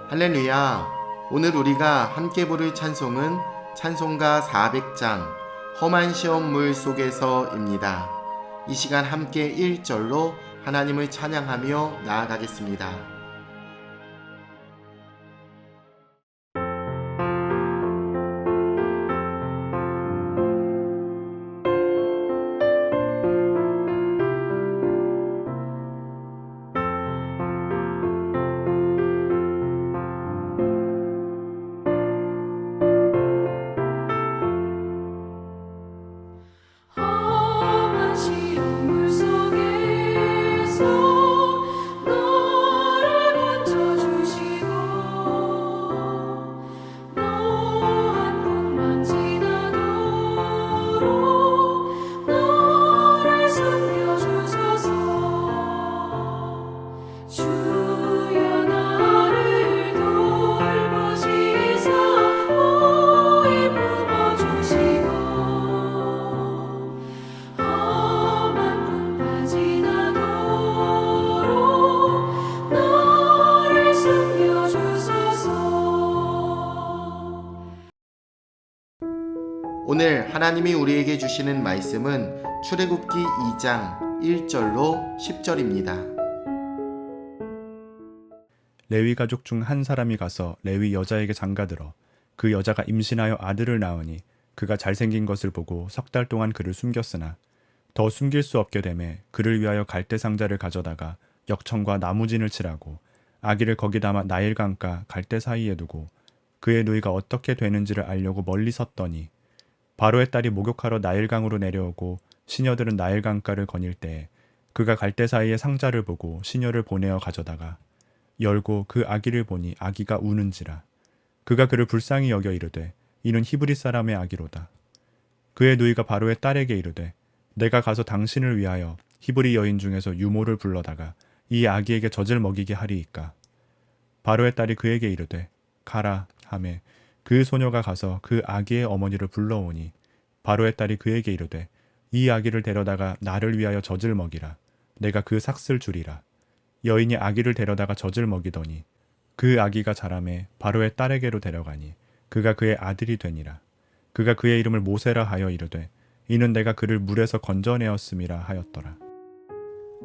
할렐루야! 오늘 우리가 함께 부를 찬송은 찬송가 400장 험한 시험물 속에서입니다. 이 시간 함께 1절로 하나님을 찬양하며 나아가겠습니다. 오늘 하나님이 우리에게 주시는 말씀은 출애굽기 2장 1절로 10절입니다. 레위 가족 중 한 사람이 가서 레위 여자에게 장가들어 그 여자가 임신하여 아들을 낳으니 그가 잘생긴 것을 보고 3달 동안 그를 숨겼으나 더 숨길 수 없게 되매 그를 위하여 갈대 상자를 가져다가 역청과 나무진을 칠하고 아기를 거기 담아 나일강가 갈대 사이에 두고 그의 누이가 어떻게 되는지를 알려고 멀리 섰더니 바로의 딸이 목욕하러 나일강으로 내려오고 시녀들은 나일강가를 거닐 때에 그가 갈대 사이에 상자를 보고 시녀를 보내어 가져다가 열고 그 아기를 보니 아기가 우는지라. 그가 그를 불쌍히 여겨 이르되 이는 히브리 사람의 아기로다. 그의 누이가 바로의 딸에게 이르되 내가 가서 당신을 위하여 히브리 여인 중에서 유모를 불러다가 이 아기에게 젖을 먹이게 하리이까. 바로의 딸이 그에게 이르되 가라 하매 그 소녀가 가서 그 아기의 어머니를 불러오니 바로의 딸이 그에게 이르되 이 아기를 데려다가 나를 위하여 젖을 먹이라. 내가 그 삭슬 주리라. 여인이 아기를 데려다가 젖을 먹이더니 그 아기가 자라매 바로의 딸에게로 데려가니 그가 그의 아들이 되니라. 그가 그의 이름을 모세라 하여 이르되 이는 내가 그를 물에서 건져내었음이라 하였더라.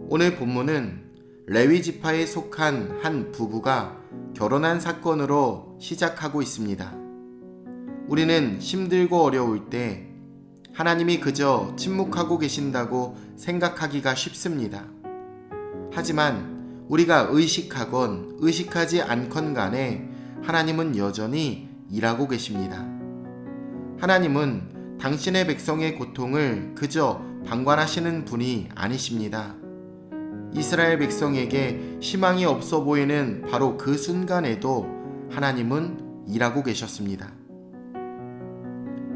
오늘 본문은 레위 지파에 속한 한 부부가 결혼한 사건으로 시작하고 있습니다. 우리는 힘들고 어려울 때 하나님이 그저 침묵하고 계신다고 생각하기가 쉽습니다. 하지만 우리가 의식하건 의식하지 않건 간에 하나님은 여전히 일하고 계십니다. 하나님은 당신의 백성의 고통을 그저 방관하시는 분이 아니십니다. 이스라엘 백성에게 희망이 없어 보이는 바로 그 순간에도 하나님은 일하고 계셨습니다.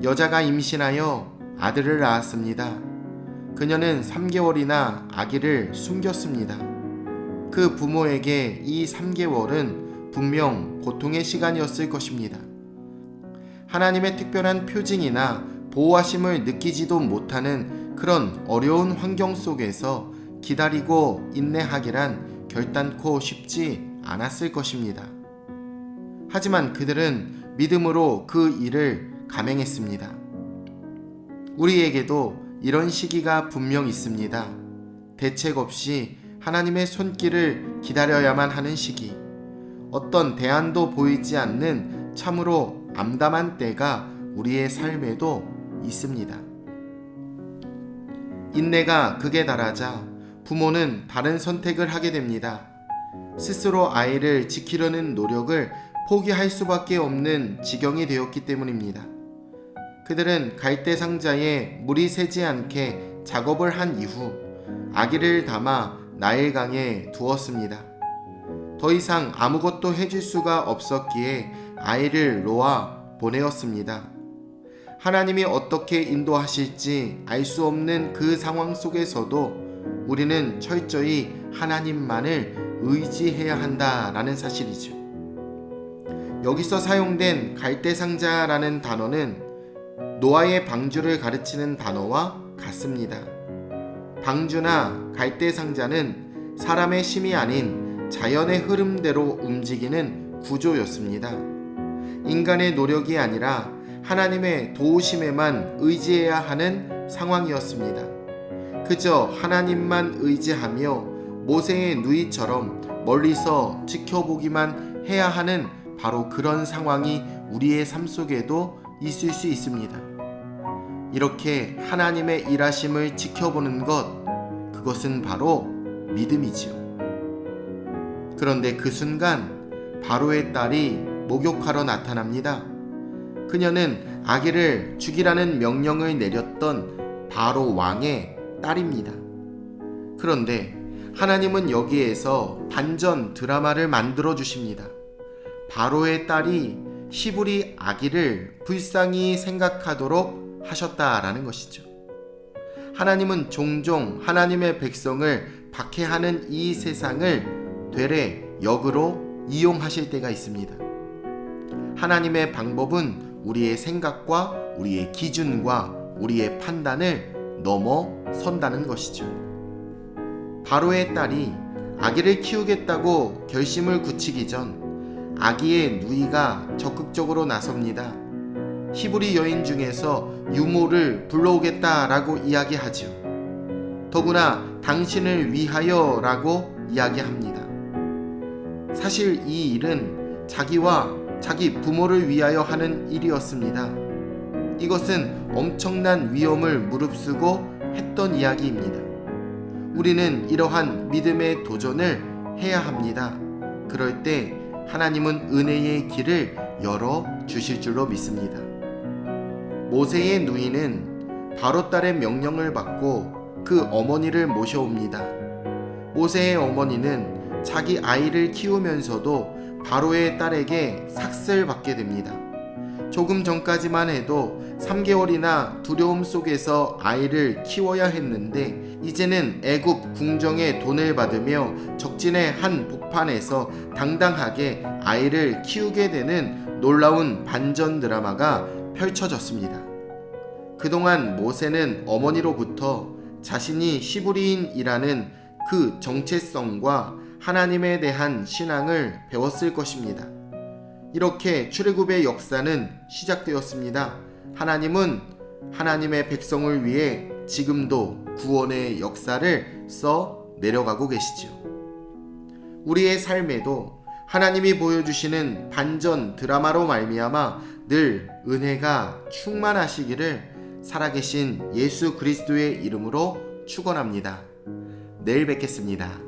여자가 임신하여 아들을 낳았습니다. 그녀는 3개월이나 아기를 숨겼습니다. 그 부모에게 이 3개월은 분명 고통의 시간이었을 것입니다. 하나님의 특별한 표징이나 보호하심을 느끼지도 못하는 그런 어려운 환경 속에서 기다리고 인내하기란 결단코 쉽지 않았을 것입니다. 하지만 그들은 믿음으로 그 일을 감행했습니다. 우리에게도 이런 시기가 분명 있습니다. 대책 없이 하나님의 손길을 기다려야만 하는 시기, 어떤 대안도 보이지 않는 참으로 암담한 때가 우리의 삶에도 있습니다. 인내가 극에 달하자 부모는 다른 선택을 하게 됩니다. 스스로 아이를 지키려는 노력을 포기할 수밖에 없는 지경이 되었기 때문입니다. 그들은 갈대 상자에 물이 새지 않게 작업을 한 이후 아기를 담아 나일강에 두었습니다. 더 이상 아무것도 해줄 수가 없었기에 아이를 놓아 보내었습니다. 하나님이 어떻게 인도하실지 알 수 없는 그 상황 속에서도 우리는 철저히 하나님만을 의지해야 한다라는 사실이죠. 여기서 사용된 갈대상자라는 단어는 노아의 방주를 가르치는 단어와 같습니다. 방주나 갈대상자는 사람의 힘이 아닌 자연의 흐름대로 움직이는 구조였습니다. 인간의 노력이 아니라 하나님의 도우심에만 의지해야 하는 상황이었습니다. 그저 하나님만 의지하며 모세의 누이처럼 멀리서 지켜보기만 해야 하는 바로 그런 상황이 우리의 삶 속에도 있을 수 있습니다. 이렇게 하나님의 일하심을 지켜보는 것, 그것은 바로 믿음이지요. 그런데 그 순간 바로의 딸이 목욕하러 나타납니다. 그녀는 아기를 죽이라는 명령을 내렸던 바로 왕의 딸입니다. 그런데 하나님은 여기에서 반전 드라마를 만들어 주십니다. 바로의 딸이 시브리 아기를 불쌍히 생각하도록 하셨다라는 것이죠. 하나님은 종종 하나님의 백성을 박해하는 이 세상을 되레 역으로 이용하실 때가 있습니다. 하나님의 방법은 우리의 생각과 우리의 기준과 우리의 판단을 넘어선다는 것이죠. 바로의 딸이 아기를 키우겠다고 결심을 굳히기 전 아기의 누이가 적극적으로 나섭니다. 히브리 여인 중에서 유모를 불러오겠다라고 이야기하죠. 더구나 당신을 위하여라고 이야기합니다. 사실 이 일은 자기와 자기 부모를 위하여 하는 일이었습니다. 이것은 엄청난 위험을 무릅쓰고 했던 이야기입니다. 우리는 이러한 믿음의 도전을 해야 합니다. 그럴 때 하나님은 은혜의 길을 열어 주실 줄로 믿습니다. 모세의 누이는 바로 딸의 명령을 받고 그 어머니를 모셔옵니다. 모세의 어머니는 자기 아이를 키우면서도 바로의 딸에게 삭슬 받게 됩니다. 조금 전까지만 해도 3개월이나 두려움 속에서 아이를 키워야 했는데 이제는 애굽 궁정의 돈을 받으며 적진의 한 복판에서 당당하게 아이를 키우게 되는 놀라운 반전 드라마가 펼쳐졌습니다. 그동안 모세는 어머니로부터 자신이 시브리인이라는 그 정체성과 하나님에 대한 신앙을 배웠을 것입니다. 이렇게 출애굽의 역사는 시작되었습니다. 하나님은 하나님의 백성을 위해 지금도 구원의 역사를 써 내려가고 계시죠. 우리의 삶에도 하나님이 보여주시는 반전 드라마로 말미암아 늘 은혜가 충만하시기를 살아계신 예수 그리스도의 이름으로 축원합니다. 내일 뵙겠습니다.